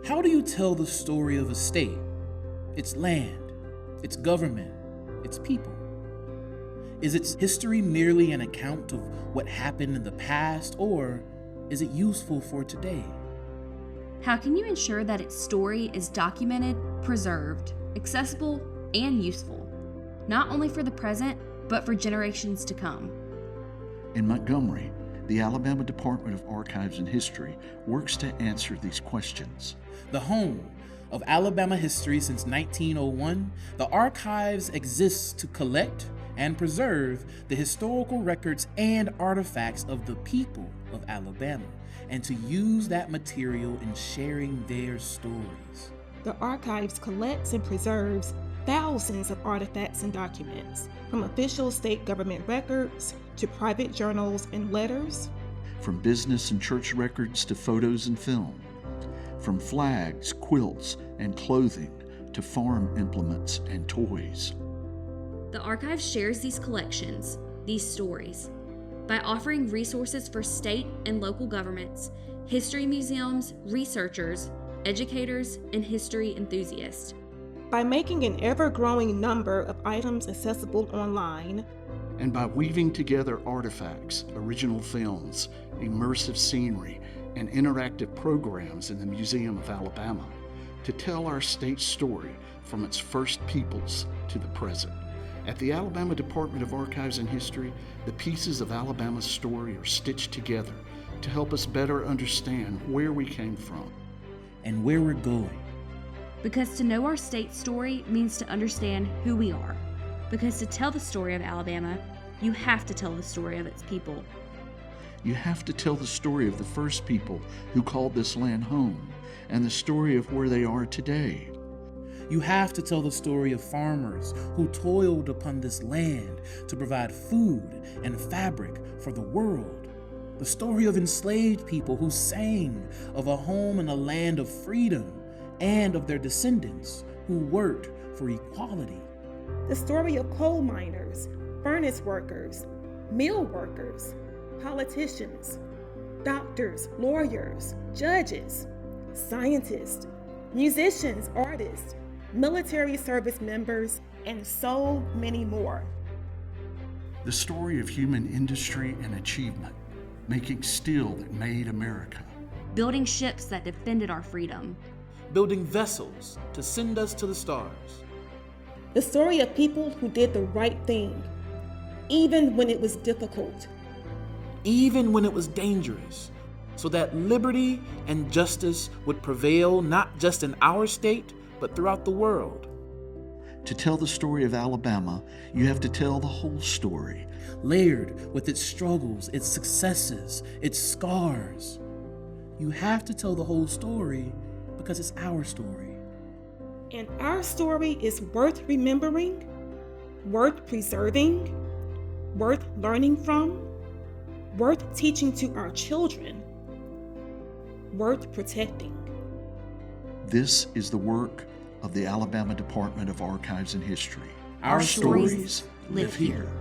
How do you tell the story of a state, its land, its government, its people? Is its history merely an account of what happened in the past, or is it useful for today? How can you ensure that its story is documented, preserved, accessible, and useful, not only for the present, but for generations to come? In Montgomery, the Alabama Department of Archives and History works to answer these questions. The home of Alabama history since 1901, the Archives exists to collect and preserve the historical records and artifacts of the people of Alabama, and to use that material in sharing their stories. The Archives collects and preserves thousands of artifacts and documents, from official state government records to private journals and letters, from business and church records to photos and film, from flags, quilts, and clothing to farm implements and toys. The Archive shares these collections, these stories, by offering resources for state and local governments, history museums, researchers, educators, and history enthusiasts. By making an ever-growing number of items accessible online, and by weaving together artifacts, original films, immersive scenery, and interactive programs in the Museum of Alabama to tell our state's story from its first peoples to the present. At the Alabama Department of Archives and History, the pieces of Alabama's story are stitched together to help us better understand where we came from and where we're going. Because to know our state's story means to understand who we are. Because to tell the story of Alabama, you have to tell the story of its people. You have to tell the story of the first people who called this land home, and the story of where they are today. You have to tell the story of farmers who toiled upon this land to provide food and fabric for the world. The story of enslaved people who sang of a home in a land of freedom, and of their descendants who worked for equality. The story of coal miners, furnace workers, mill workers, politicians, doctors, lawyers, judges, scientists, musicians, artists, military service members, and so many more. The story of human industry and achievement, making steel that made America. Building ships that defended our freedom. Building vessels to send us to the stars. The story of people who did the right thing, even when it was difficult. Even when it was dangerous, so that liberty and justice would prevail not just in our state, but throughout the world. To tell the story of Alabama, you have to tell the whole story. Layered with its struggles, its successes, its scars. You have to tell the whole story because it's our story. And our story is worth remembering, worth preserving, worth learning from, worth teaching to our children, worth protecting. This is the work of the Alabama Department of Archives and History. Our stories live here.